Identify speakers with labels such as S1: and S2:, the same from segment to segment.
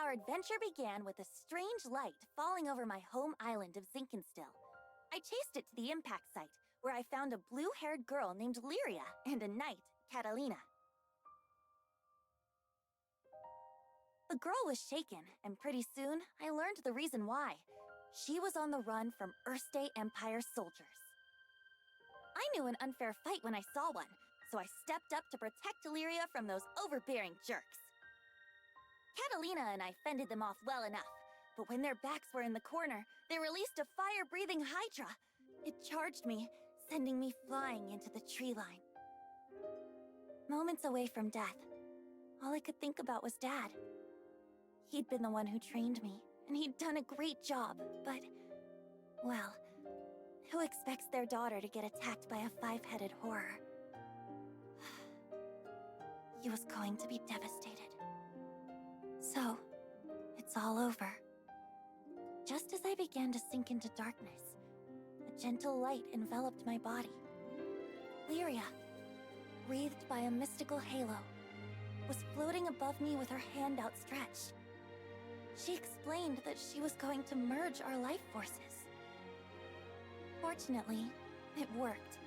S1: Our adventure began with a strange light falling over my home island of Zinkenstill. I chased it to the impact site, where I found a blue-haired girl named Lyria and a knight, Catalina. The girl was shaken, and pretty soon I learned the reason why. She was on the run from Erste Empire soldiers. I knew an unfair fight when I saw one, so I stepped up to protect Lyria from those overbearing jerks. Catalina and I fended them off well enough, but when their backs were in the corner, they released a fire-breathing hydra. It charged me, sending me flying into the tree line. Moments away from death, all I could think about was Dad. He'd been the one who trained me, and he'd done a great job, but, well, who expects their daughter to get attacked by a five-headed horror? He was going to be devastated. So, it's all over. Just as I began to sink into darkness, a gentle light enveloped my body. Lyria, wreathed by a mystical halo, was floating above me with her hand outstretched. She explained that she was going to merge our life forces. Fortunately, it worked.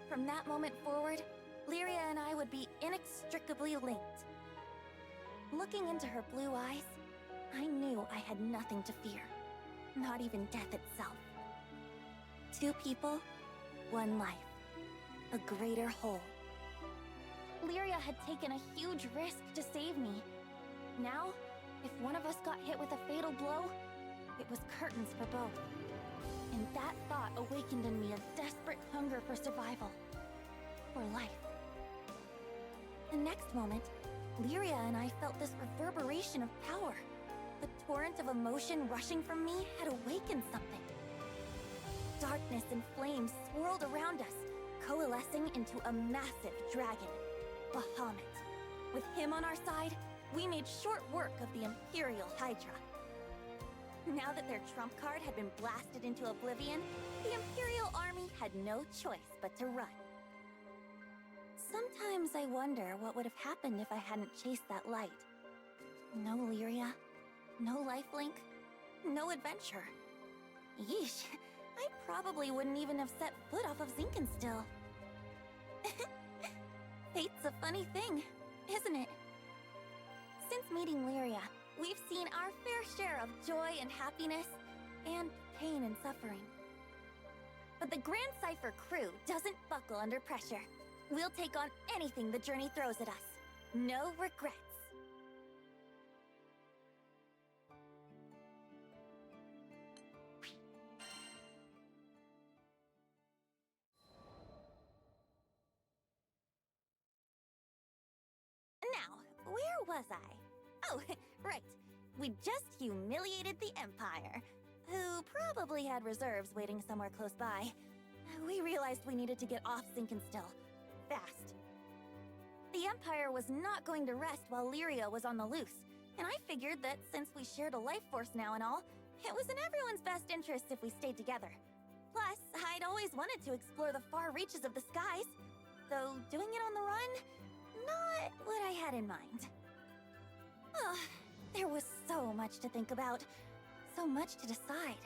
S1: From that moment forward, Lyria and I would be inextricably linked. Looking into her blue eyes, I knew I had nothing to fear, not even death itself. Two people, one life, a greater whole. Lyria had taken a huge risk to save me. Now, if one of us got hit with a fatal blow, it was curtains for both. And that thought awakened in me a desperate hunger for survival, for life. The next moment, Lyria and I felt this reverberation of power. The torrent of emotion rushing from me had awakened something. Darkness and flames swirled around us, coalescing into a massive dragon, Bahamut. With him on our side, we made short work of the Imperial Hydra. Now that their trump card had been blasted into oblivion, the Imperial Army had no choice but to run. Sometimes I wonder what would have happened if I hadn't chased that light. No Lyria, no lifelink, no adventure. Yeesh, I probably wouldn't even have set foot off of Zinkenstill. Fate's a funny thing, isn't it? Since meeting Lyria, we've seen our fair share of joy and happiness, and pain and suffering. But the Grand Cypher crew doesn't buckle under pressure. We'll take on anything the journey throws at us. No regrets. Now, where was I? Oh, right. We just humiliated the Empire, who probably had reserves waiting somewhere close by. We realized we needed to get off Zinkenstill. Fast. The Empire was not going to rest while Lyria was on the loose, and I figured that since we shared a life force now and all, it was in everyone's best interest if we stayed together. Plus, I'd always wanted to explore the far reaches of the skies, though doing it on the run, not what I had in mind. Oh, there was so much to think about, so much to decide.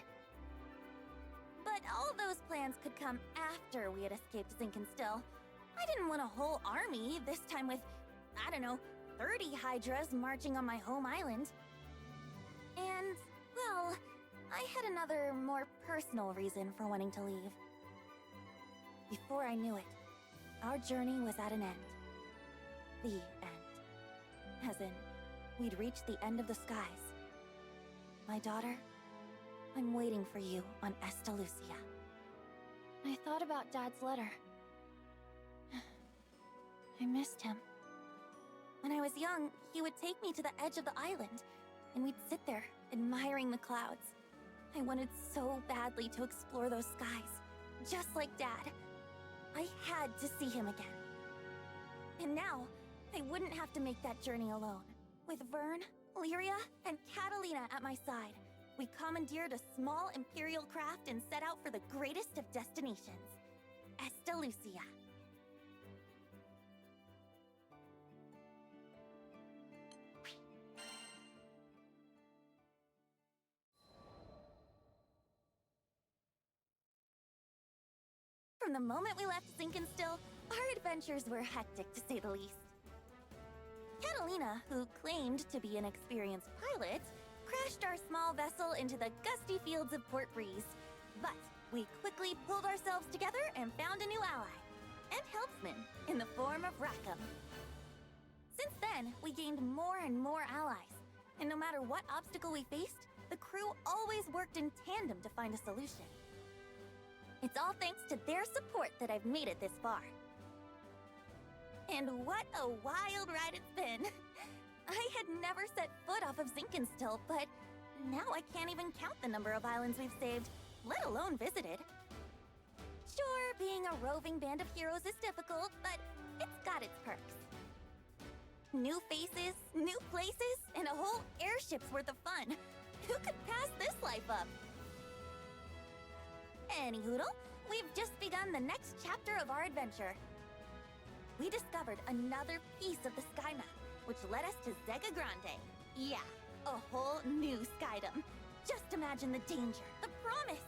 S1: But all those plans could come after we had escaped Zinkenstill. I didn't want a whole army, this time with, I don't know, 30 Hydras marching on my home island. And, well, I had another, more personal reason for wanting to leave. Before I knew it, our journey was at an end. The end. As in, we'd reached the end of the skies. My daughter, I'm waiting for you on Estalucia. I thought about Dad's letter. I missed him. When I was young, he would take me to the edge of the island, and we'd sit there, admiring the clouds. I wanted so badly to explore those skies, just like Dad. I had to see him again. And now, I wouldn't have to make that journey alone. With Vern, Lyria, and Catalina at my side, we commandeered a small Imperial craft and set out for the greatest of destinations, Estalucia. From the moment we left Zinkenstill, our adventures were hectic to say the least. Catalina, who claimed to be an experienced pilot, crashed our small vessel into the gusty fields of Port Breeze. But we quickly pulled ourselves together and found a new ally, and helpsman, in the form of Rackham. Since then, we gained more and more allies, and no matter what obstacle we faced, the crew always worked in tandem to find a solution. It's all thanks to their support that I've made it this far. And what a wild ride it's been! I had never set foot off of Zinkenstill, but now I can't even count the number of islands we've saved, let alone visited. Sure, being a roving band of heroes is difficult, but it's got its perks. New faces, new places, and a whole airship's worth of fun. Who could pass this life up? Anyhoodle, we've just begun the next chapter of our adventure. We discovered another piece of the sky map, which led us to Zega Grande. Yeah, a whole new skydom. Just imagine the danger, the promise.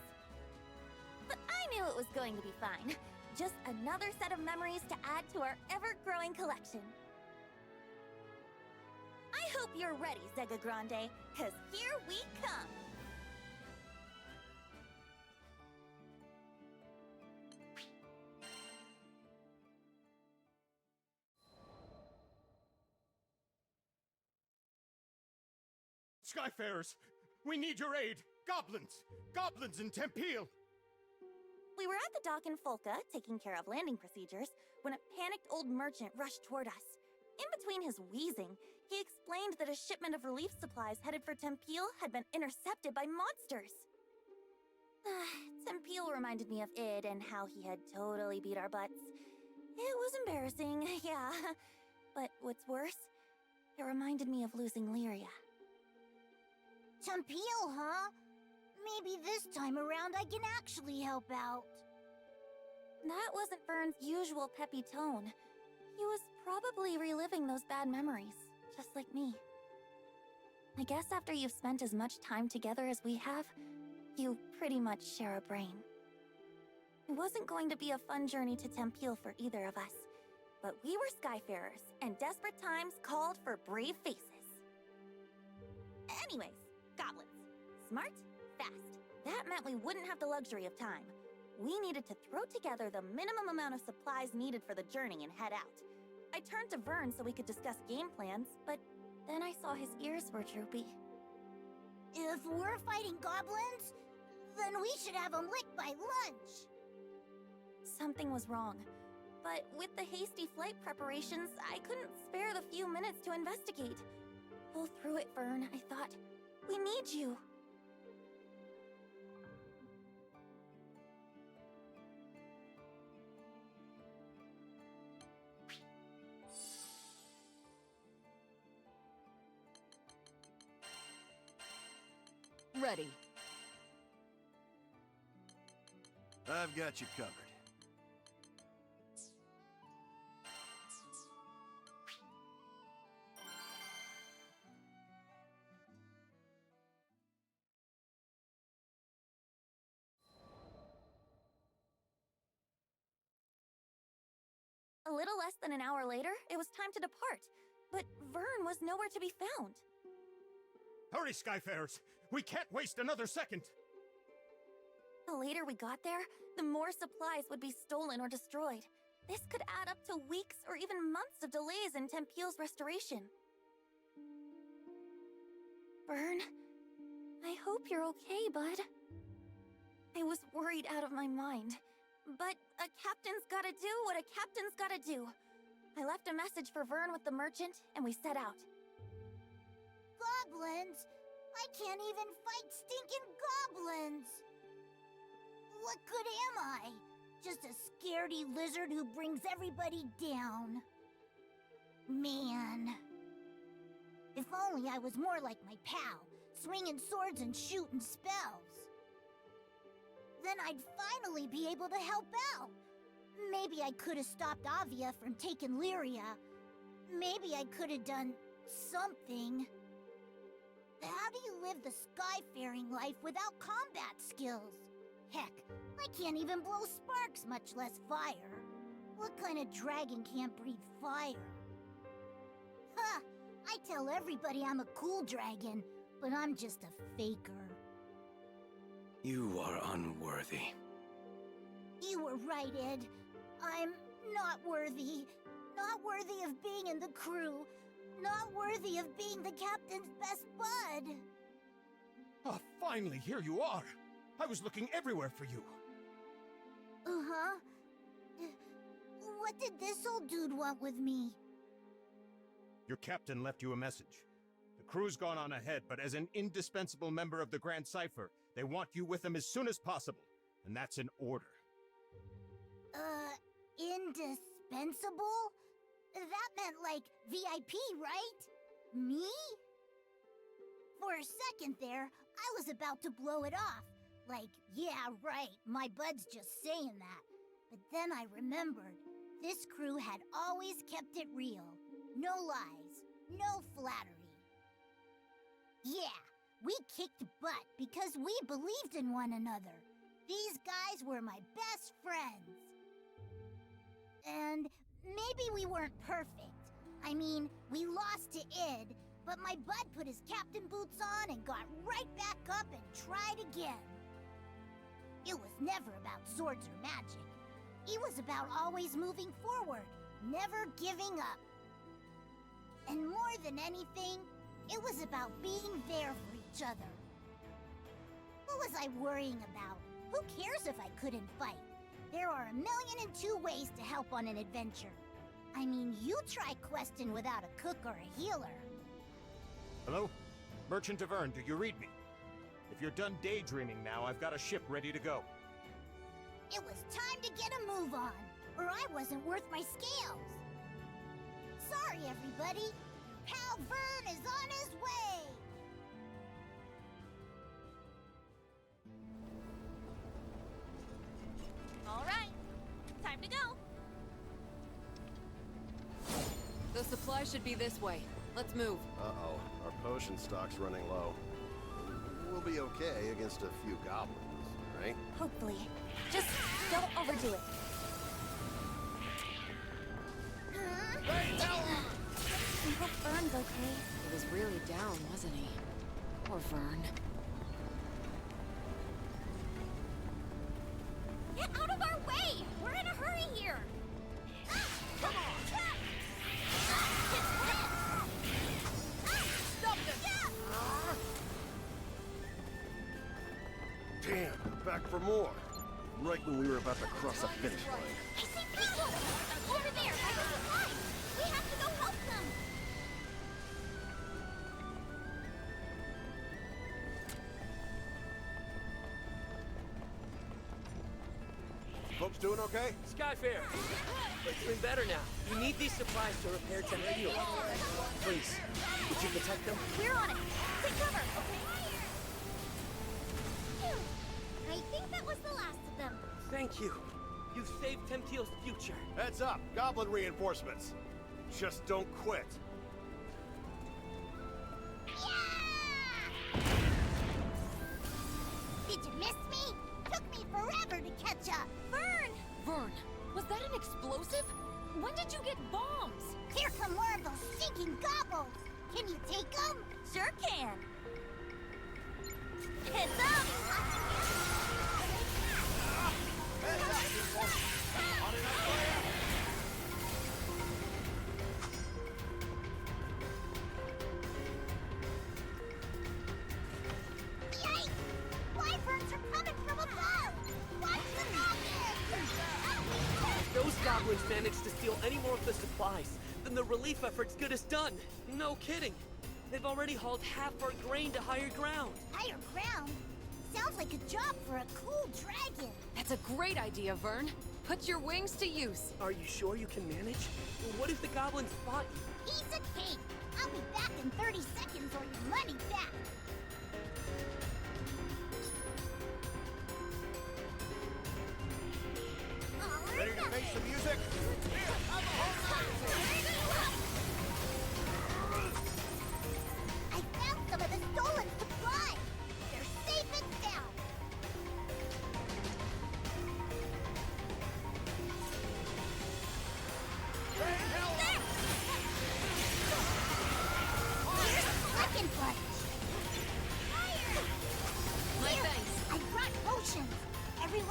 S1: But I knew it was going to be fine. Just another set of memories to add to our ever-growing collection. I hope you're ready, Zega Grande, 'cause here we come!
S2: Skyfarers, we need your aid! Goblins! Goblins in Tempeel!
S1: We were at the dock in Folka, taking care of landing procedures, when a panicked old merchant rushed toward us. In between his wheezing, he explained that a shipment of relief supplies headed for Tempeel had been intercepted by monsters. Tempeel reminded me of Id and how he had totally beat our butts. It was embarrassing, yeah. But what's worse, it reminded me of losing Lyria.
S3: Tempeel, huh? Maybe this time around I can actually help out.
S1: That wasn't Vern's usual peppy tone. He was probably reliving those bad memories, just like me. I guess after you've spent as much time together as we have, you pretty much share a brain. It wasn't going to be a fun journey to Tempeel for either of us, but we were Skyfarers, and desperate times called for brave faces. Anyways, goblins. Smart, fast. That meant we wouldn't have the luxury of time. We needed to throw together the minimum amount of supplies needed for the journey and head out. I turned to Vern so we could discuss game plans, but then I saw his ears were droopy.
S3: If we're fighting goblins, then we should have them licked by lunch.
S1: Something was wrong, but with the hasty flight preparations, I couldn't spare the few minutes to investigate. Pull through it, Vern, I thought. We need you.
S4: Ready.
S5: I've got you covered.
S1: A little less than an hour later, it was time to depart, but Vern was nowhere to be found.
S2: Hurry, Skyfarers! We can't waste another second!
S1: The later we got there, the more supplies would be stolen or destroyed. This could add up to weeks or even months of delays in Tempeel's restoration. Vern, I hope you're okay, bud. I was worried out of my mind. But a captain's gotta do what a captain's gotta do. I left a message for Vern with the merchant, and we set out.
S3: Goblins? I can't even fight stinking goblins! What good am I? Just a scaredy lizard who brings everybody down. Man. If only I was more like my pal, swinging swords and shooting spells. Then I'd finally be able to help out. Maybe I could have stopped Avia from taking Lyria. Maybe I could have done something. How do you live the skyfaring life without combat skills? Heck, I can't even blow sparks, much less fire. What kind of dragon can't breathe fire? Ha! I tell everybody I'm a cool dragon, but I'm just a faker.
S5: You are unworthy.
S3: You were right, Ed. I'm not worthy. Not worthy of being in the crew. Not worthy of being the captain's best bud.
S2: Ah, finally, here you are. I was looking everywhere for you.
S3: Uh-huh. What did this old dude want with me?
S2: Your captain left you a message. The crew's gone on ahead, but as an indispensable member of the Grand Cipher, they want you with them as soon as possible. And that's an order.
S3: Indispensable? That meant like VIP, right? Me? For a second there, I was about to blow it off. Like, yeah, right, my bud's just saying that. But then I remembered, this crew had always kept it real. No lies, no flattery. Yeah, we kicked butt because we believed in one another. These guys were my best friends. And maybe we weren't perfect. I mean, we lost to Id, but my bud put his captain boots on and got right back up and tried again. It was never about swords or magic. It was about always moving forward, never giving up. And more than anything, it was about being there for each other. What was I worrying about? Who cares if I couldn't fight? There are 1,000,002 ways to help on an adventure. I mean, you try questing without a cook or a healer.
S2: Hello? Merchant of Vern, do you read me? If you're done daydreaming now, I've got a ship ready to go.
S3: It was time to get a move on, or I wasn't worth my scales. Sorry, everybody. Your pal Vern is on his way.
S1: All right, time to go.
S4: The supply should be this way. Let's move.
S5: Uh-oh, our potion stock's running low. We'll be okay against a few goblins, right?
S1: Hopefully. Just don't overdo it. I hope Vern's okay.
S4: He was really down, wasn't he? Poor Vern.
S1: Get out of our way! We're in a hurry here! Come on! Stop them!
S5: Damn, back for more. Right when we were about to cross the finish line.
S3: I see people! Over there, by the supplies! We have to go help them!
S5: Folks doing okay?
S6: Skyfair! It's been better now. You need these supplies to repair Temple. Please, would you protect them?
S1: We're on it! Take cover, okay? Phew. I think that was the last of them.
S6: Thank you. You saved Temteal's future.
S5: Heads up, goblin reinforcements. Just don't quit.
S3: Yeah! Did you miss me? Took me forever to catch up.
S1: Vern!
S4: Vern, was that an explosive? When did you get bombs?
S3: Here come more of those stinking gobbles. Can you take them?
S1: Sure can. Heads up!
S3: Yikes! Wyverns are coming from above! Watch the goblins!
S6: If those goblins manage to steal any more of the supplies, then the relief effort's good as done. No kidding. They've already hauled half our grain to higher ground.
S3: Higher ground? Sounds like a job for a cool dragon.
S4: That's a great idea, Vern. Put your wings to use.
S6: Are you sure you can manage? What if the goblins spot you?
S3: Piece of cake! I'll be back in 30 seconds or your money back!
S5: Ready to face the music?
S3: I found some of the stolen supplies! They're safe and sound!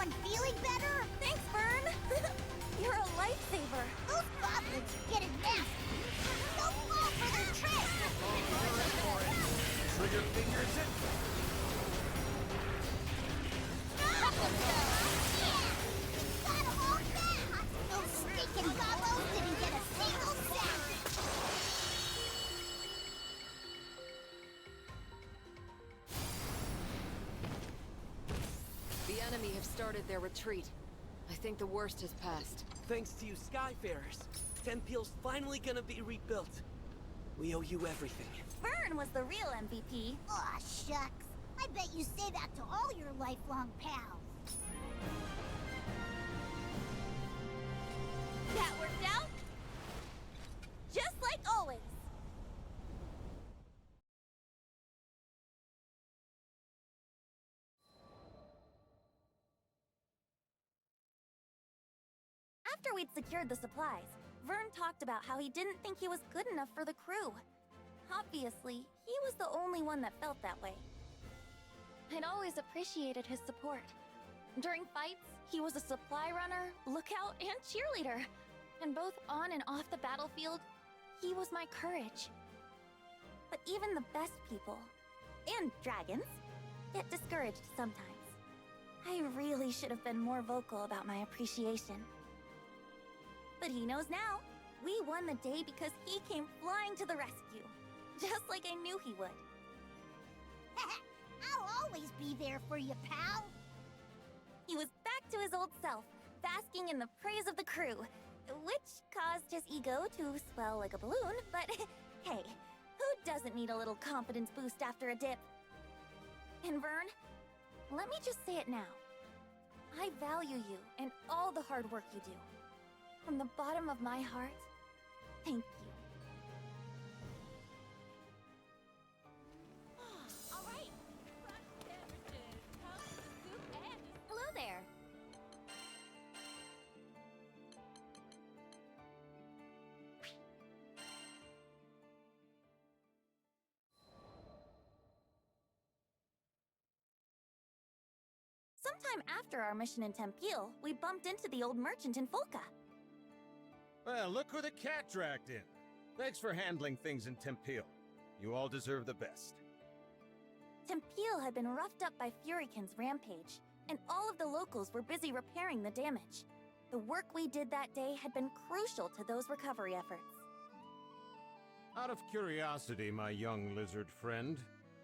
S3: everyone feeling better?
S1: Thanks, Vern! You're a lifesaver!
S3: Those goblins are getting nasty. Don't fall for their tricks!
S2: Trigger fingers in.
S3: Yeah! Got 'em all back! Those stinking goblins didn't get a single cent!
S4: The enemy have started their retreat. I think the worst has passed.
S6: Thanks to you Skyfarers, Tempeal's finally gonna be rebuilt. We owe you everything.
S1: Vern was the real MVP.
S3: Aw, shucks. I bet you say that to all your lifelong pals.
S1: That worked out? Just like always! After we'd secured the supplies, Vern talked about how he didn't think he was good enough for the crew. Obviously, he was the only one that felt that way. I'd always appreciated his support. During fights, he was a supply runner, lookout, and cheerleader. And both on and off the battlefield, he was my courage. But even the best people, and dragons, get discouraged sometimes. I really should have been more vocal about my appreciation. But he knows now. We won the day because he came flying to the rescue. Just like I knew he would.
S3: I'll always be there for you, pal.
S1: He was back to his old self, basking in the praise of the crew, which caused his ego to swell like a balloon, but hey, who doesn't need a little confidence boost after a dip? And Vern, let me just say it now. I value you and all the hard work you do. From the bottom of my heart, thank you.
S4: All right. Fresh sandwiches, cups, soup, and
S1: Hello there. Sometime after our mission in Tempeal, we bumped into the old merchant in Folka.
S2: Well, look who the cat dragged in. Thanks for handling things in Tempeal. You all deserve the best.
S1: Tempeal had been roughed up by Furykin's rampage, and all of the locals were busy repairing the damage. The work we did that day had been crucial to those recovery efforts.
S2: Out of curiosity, my young lizard friend,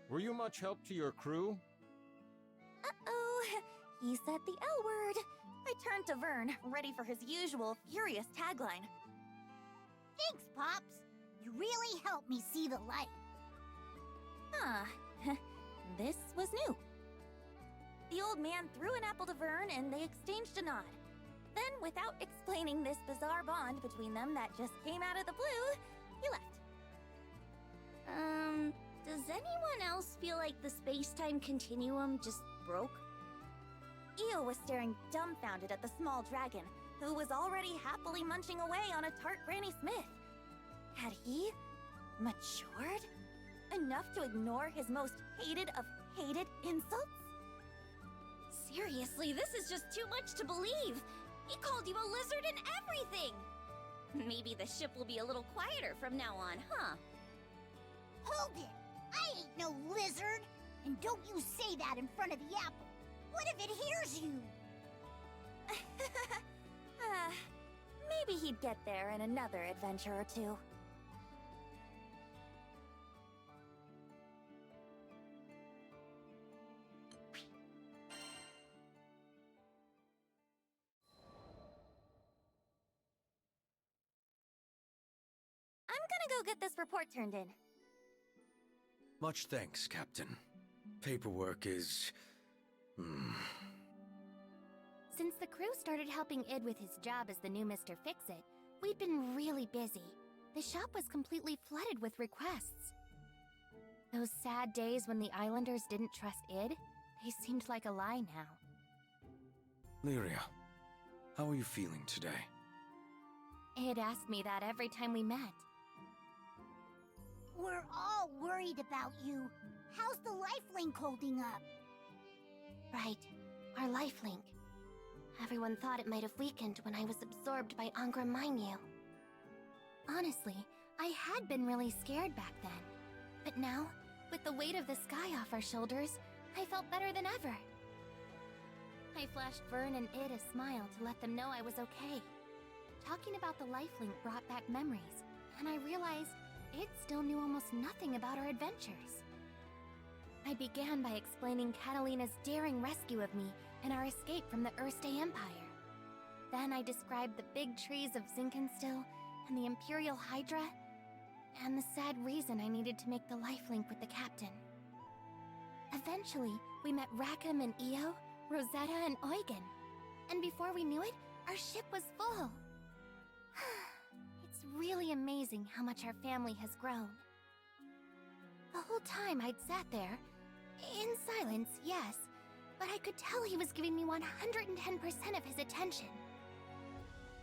S2: were you much help to your crew?
S1: Uh-oh, he said the L word. I turned to Vern, ready for his usual furious tagline.
S3: Thanks, Pops. You really helped me see the light.
S1: Ah, this was new. The old man threw an apple to Vern and they exchanged a nod. Then, without explaining this bizarre bond between them that just came out of the blue, he left.
S3: Does anyone else feel like the space-time continuum just broke?
S1: Io was staring dumbfounded at the small dragon, who was already happily munching away on a tart Granny Smith. Had he matured enough to ignore his most hated of hated insults?
S7: Seriously, this is just too much to believe. He called you a lizard and everything. Maybe the ship will be a little quieter from now on, huh?
S3: Hold it! I ain't no lizard! And don't you say that in front of the apple! What if it hears you?
S1: Maybe he'd get there in another adventure or two. I'm gonna go get this report turned in.
S8: Much thanks, Captain. Paperwork is...
S9: Since the crew started helping Id with his job as the new Mr. Fix-It, we'd been really busy. The shop was completely flooded with requests. Those sad days when the Islanders didn't trust Id, they seemed like a lie now.
S8: Lyria, how are you feeling today?
S9: Id asked me that every time we met.
S3: We're all worried about you. How's the lifelink holding up?
S9: Right, our lifelink. Everyone thought it might have weakened when I was absorbed by Angra Mainyu. Honestly, I had been really scared back then. But now, with the weight of the sky off our shoulders, I felt better than ever. I flashed Vern and Id a smile to let them know I was okay. Talking about the lifelink brought back memories, and I realized Id still knew almost nothing about our adventures. I began by explaining Catalina's daring rescue of me and our escape from the Erste Empire. Then I described the big trees of Zinkenstill and the Imperial Hydra, and the sad reason I needed to make the lifelink with the captain. Eventually, we met Rackham and Io, Rosetta and Eugen, and before we knew it, our ship was full. It's really amazing how much our family has grown. The whole time I'd sat there, in silence, yes, but I could tell he was giving me 110% of his attention.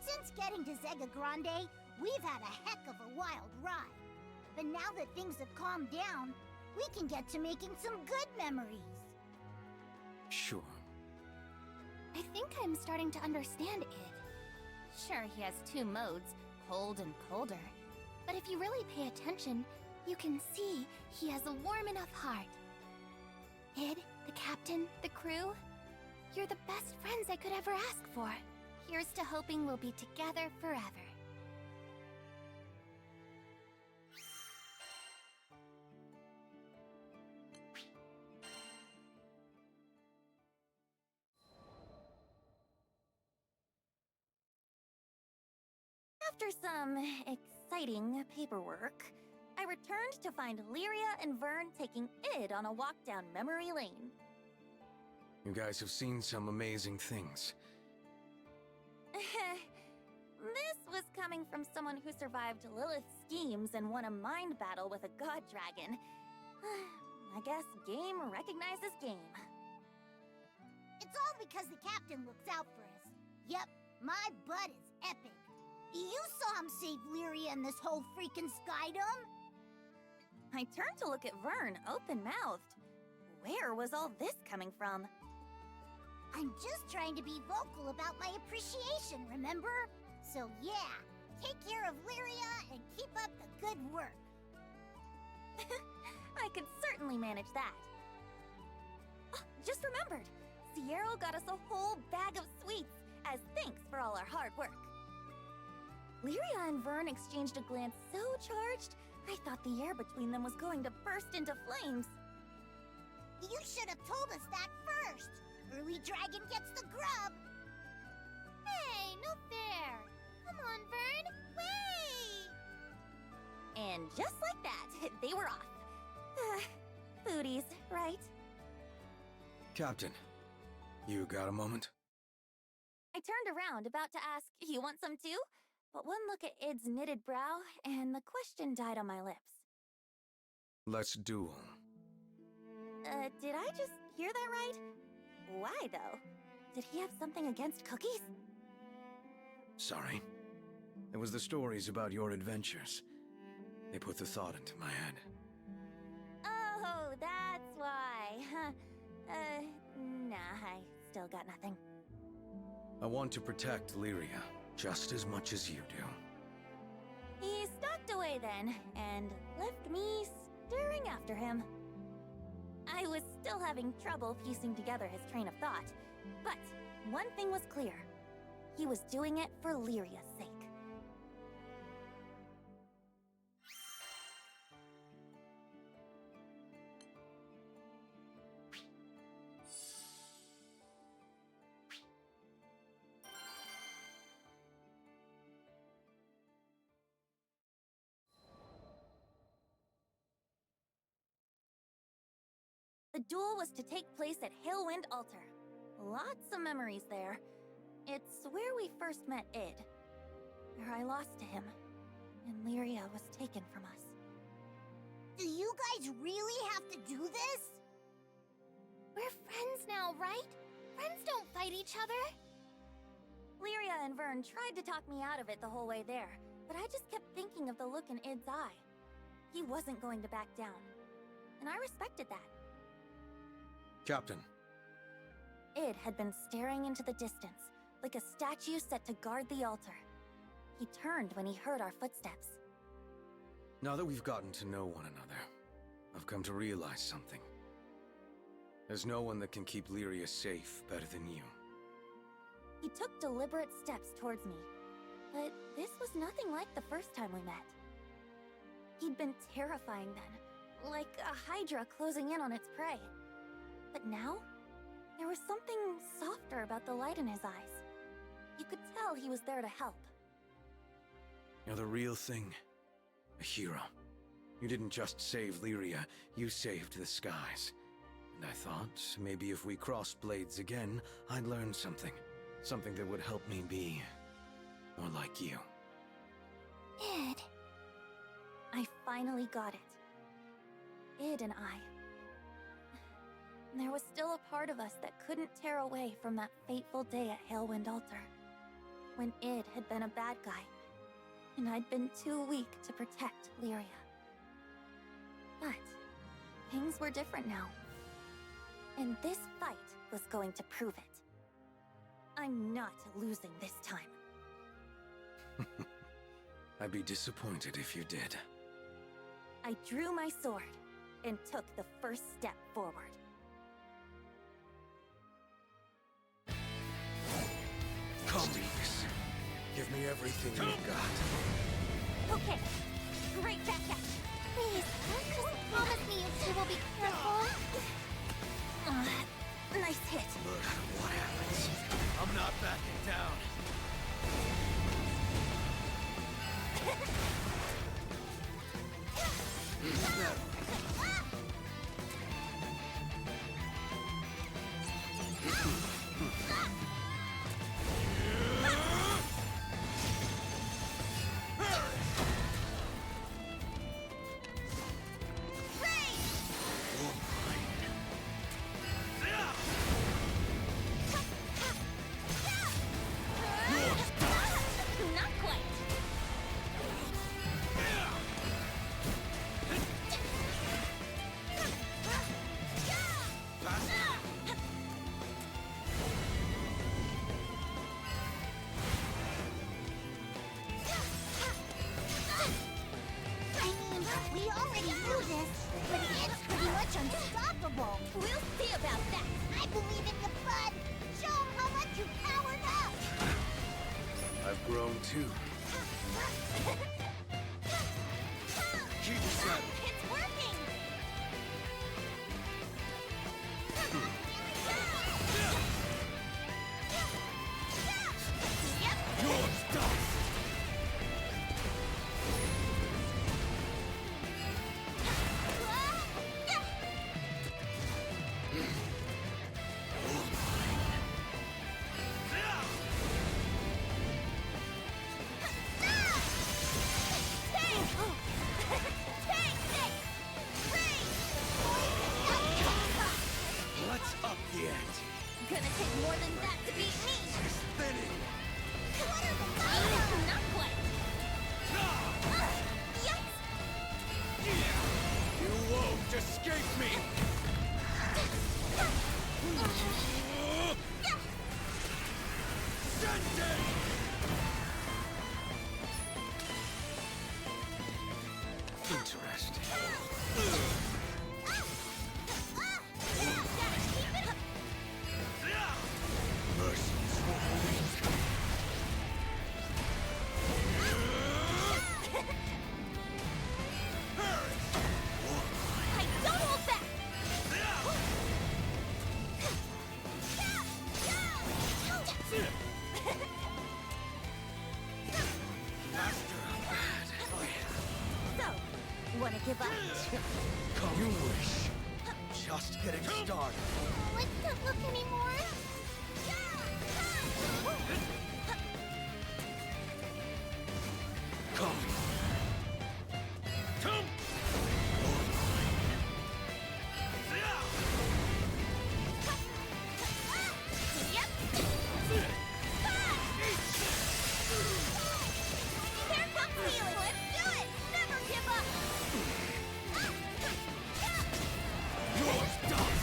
S3: Since getting to Zega Grande, we've had a heck of a wild ride. But now that things have calmed down, we can get to making some good memories.
S8: Sure.
S9: I think I'm starting to understand Id. Sure, he has two modes, cold and colder. But if you really pay attention, you can see he has a warm enough heart. Id, the captain, the crew, you're the best friends I could ever ask for. Here's to hoping we'll be together forever.
S1: After some exciting paperwork, I returned to find Lyria and Vern taking Id on a walk down memory lane.
S8: You guys have seen some amazing things.
S1: This was coming from someone who survived Lilith's schemes and won a mind battle with a god dragon. I guess game recognizes game.
S3: It's all because the captain looks out for us. Yep, my butt is epic. You saw him save Lyria and this whole freaking skydom.
S1: I turned to look at Vern, open-mouthed. Where was all this coming from?
S3: I'm just trying to be vocal about my appreciation, remember? So yeah, take care of Lyria and keep up the good work.
S1: I could certainly manage that. Oh, just remembered, Sierra got us a whole bag of sweets as thanks for all our hard work. Lyria and Vern exchanged a glance so charged, I thought the air between them was going to burst into flames.
S3: You should have told us that first. Early dragon gets the grub.
S9: Hey, no fair. Come on, Vern. Wait!
S1: And just like that, they were off. Foodies, right?
S8: Captain, you got a moment?
S1: I turned around, about to ask, you want some too? But one look at Id's knitted brow, and the question died on my lips.
S8: Let's duel.
S1: Did I just hear that right? Why, though? Did he have something against cookies?
S8: Sorry. It was the stories about your adventures. They put the thought into my head.
S1: Oh, that's why. Nah, I still got nothing.
S8: I want to protect Lyria just as much as you do.
S1: He stalked away then, and left me staring after him. I was still having trouble piecing together his train of thought, but one thing was clear. He was doing it for Lyria's sake. The duel was to take place at Halewind Altar. Lots of memories there. It's where we first met Id. Where I lost to him, and Lyria was taken from us.
S3: Do you guys really have to do this?
S9: We're friends now, right? Friends don't fight each other.
S1: Lyria and Vern tried to talk me out of it the whole way there, but I just kept thinking of the look in Id's eye. He wasn't going to back down, and I respected that.
S8: Captain.
S1: Id had been staring into the distance, like a statue set to guard the altar. He turned when he heard our footsteps.
S8: Now that we've gotten to know one another, I've come to realize something. There's no one that can keep Lyria safe better than you.
S1: He took deliberate steps towards me, but this was nothing like the first time we met. He'd been terrifying then, like a hydra closing in on its prey. But now, there was something softer about the light in his eyes. You could tell he was there to help.
S8: You're the real thing. A hero. You didn't just save Lyria, you saved the skies. And I thought, maybe if we crossed blades again, I'd learn something. Something that would help me be more like you.
S1: Id. I finally got it. Id and I. There was still a part of us that couldn't tear away from that fateful day at Halewind Altar, when Id had been a bad guy, and I'd been too weak to protect Lyria. But things were different now, and this fight was going to prove it. I'm not losing this time.
S8: I'd be disappointed if you did.
S1: I drew my sword and took the first step forward.
S8: Colleagues, give me everything you've got.
S1: Okay, right back at you.
S3: Please, just promise me you will be careful.
S1: Nice hit.
S8: Look what happens. I'm not backing down.
S7: Not quite.
S3: I mean, we already knew this, but it's pretty much unstoppable.
S7: We'll see about that.
S3: I believe in you, bud. Show 'em how much you powered up.
S8: I've grown too. Keep it up.
S7: It's working. Yep.
S8: You're stuck. Let's up the ante.
S7: Gonna take more than that to beat me.
S8: Spinning.
S7: Not quite. Yikes.
S8: You won't escape me. Interesting. Mercy's weak.
S7: I don't hold back.
S8: Master of bad.
S1: So, wanna give up?
S8: Come you wish. Just getting started.
S3: Let's not look anymore.
S8: Come. Come.
S7: Yep. Here comes healing. Let's do it. Never give up.
S8: You're done.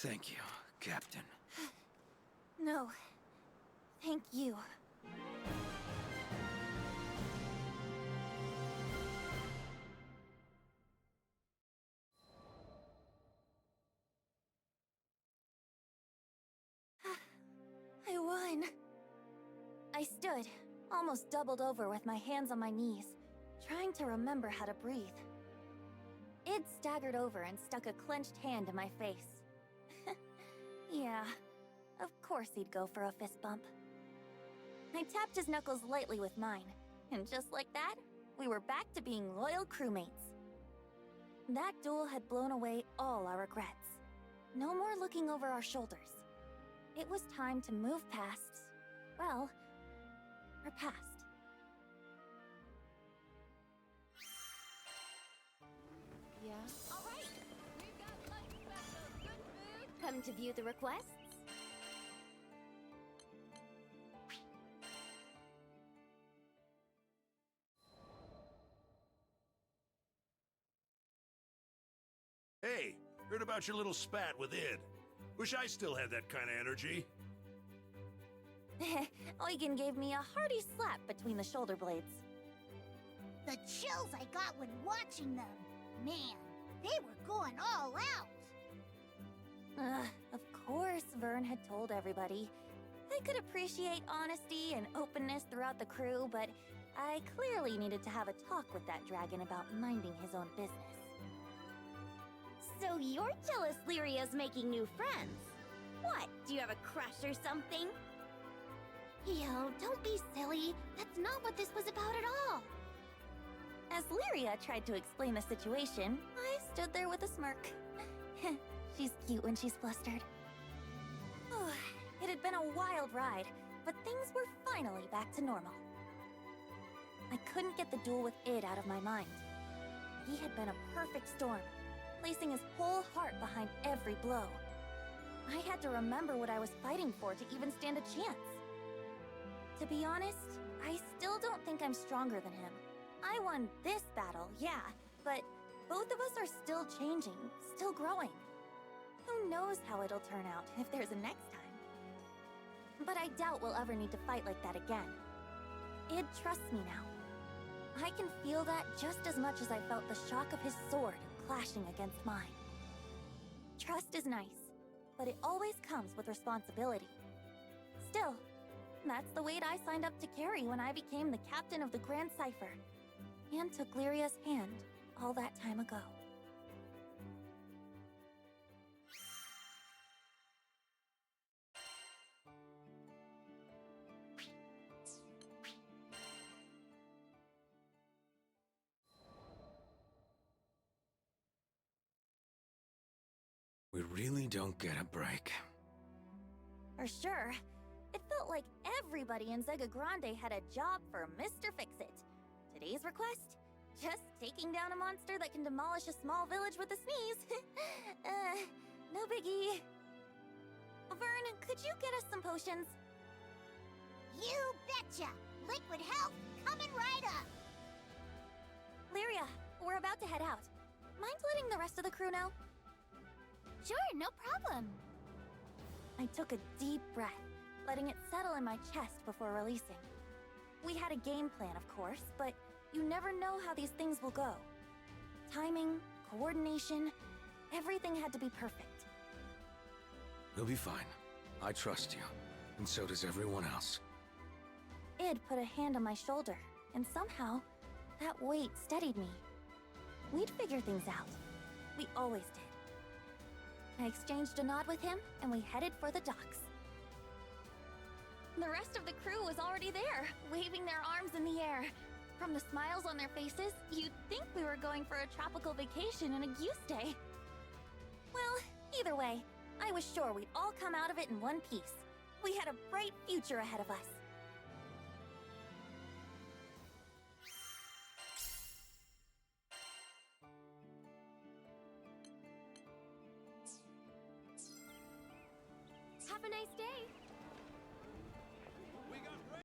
S8: Thank you, Captain.
S1: No. Thank you. I won. I stood, almost doubled over with my hands on my knees, trying to remember how to breathe. Id staggered over and stuck a clenched hand in my face. Yeah, of course he'd go for a fist bump. I tapped his knuckles lightly with mine, and just like that, we were back to being loyal crewmates. That duel had blown away all our regrets. No more looking over our shoulders. It was time to move past, well, our past.
S4: Yeah? All right! We've got lunch special, good food!
S9: Come to view the requests?
S10: Hey, heard about your little spat with Id. Wish I still had that kind of energy.
S1: Eugen gave me a hearty slap between the shoulder blades.
S3: The chills I got when watching them. Man, they were going all out.
S1: Of course Vern had told everybody. I could appreciate honesty and openness throughout the crew, but I clearly needed to have a talk with that dragon about minding his own business.
S7: So you're jealous Lyria's making new friends? What, do you have a crush or something?
S9: Yo, don't be silly. That's not what this was about at all.
S1: As Lyria tried to explain the situation, I stood there with a smirk. She's cute when she's flustered. It had been a wild ride, but things were finally back to normal. I couldn't get the duel with Id out of my mind. He had been a perfect storm, placing his whole heart behind every blow. I had to remember what I was fighting for to even stand a chance. To be honest, I still don't think I'm stronger than him. I won this battle, yeah, but both of us are still changing, still growing. Who knows how it'll turn out if there's a next time. But I doubt we'll ever need to fight like that again. Id trusts me now. I can feel that just as much as I felt the shock of his sword clashing against mine. Trust is nice, but it always comes with responsibility. Still, that's the weight I signed up to carry when I became the captain of the Grand Cipher, and took Lyria's hand all that time ago.
S8: We really don't get a break.
S1: For sure. It felt like everybody in Zega Grande had a job for Mr. Fix-It. Today's request? Just taking down a monster that can demolish a small village with a sneeze. No biggie. Vern, could you get us some potions?
S3: You betcha! Liquid health coming right up!
S1: Lyria, we're about to head out. Mind letting the rest of the crew know?
S9: Sure, no problem.
S1: I took a deep breath, letting it settle in my chest before releasing. We had a game plan, of course, but you never know how these things will go. Timing, coordination, everything had to be perfect.
S8: We'll be fine. I trust you, and so does everyone else.
S1: Id put a hand on my shoulder, and somehow, that weight steadied me. We'd figure things out. We always did. I exchanged a nod with him, and we headed for the docks. The rest of the crew was already there, waving their arms in the air. From the smiles on their faces, you'd think we were going for a tropical vacation in a goose day. Well, either way, I was sure we'd all come out of it in one piece. We had a bright future ahead of us.
S9: Have a nice day.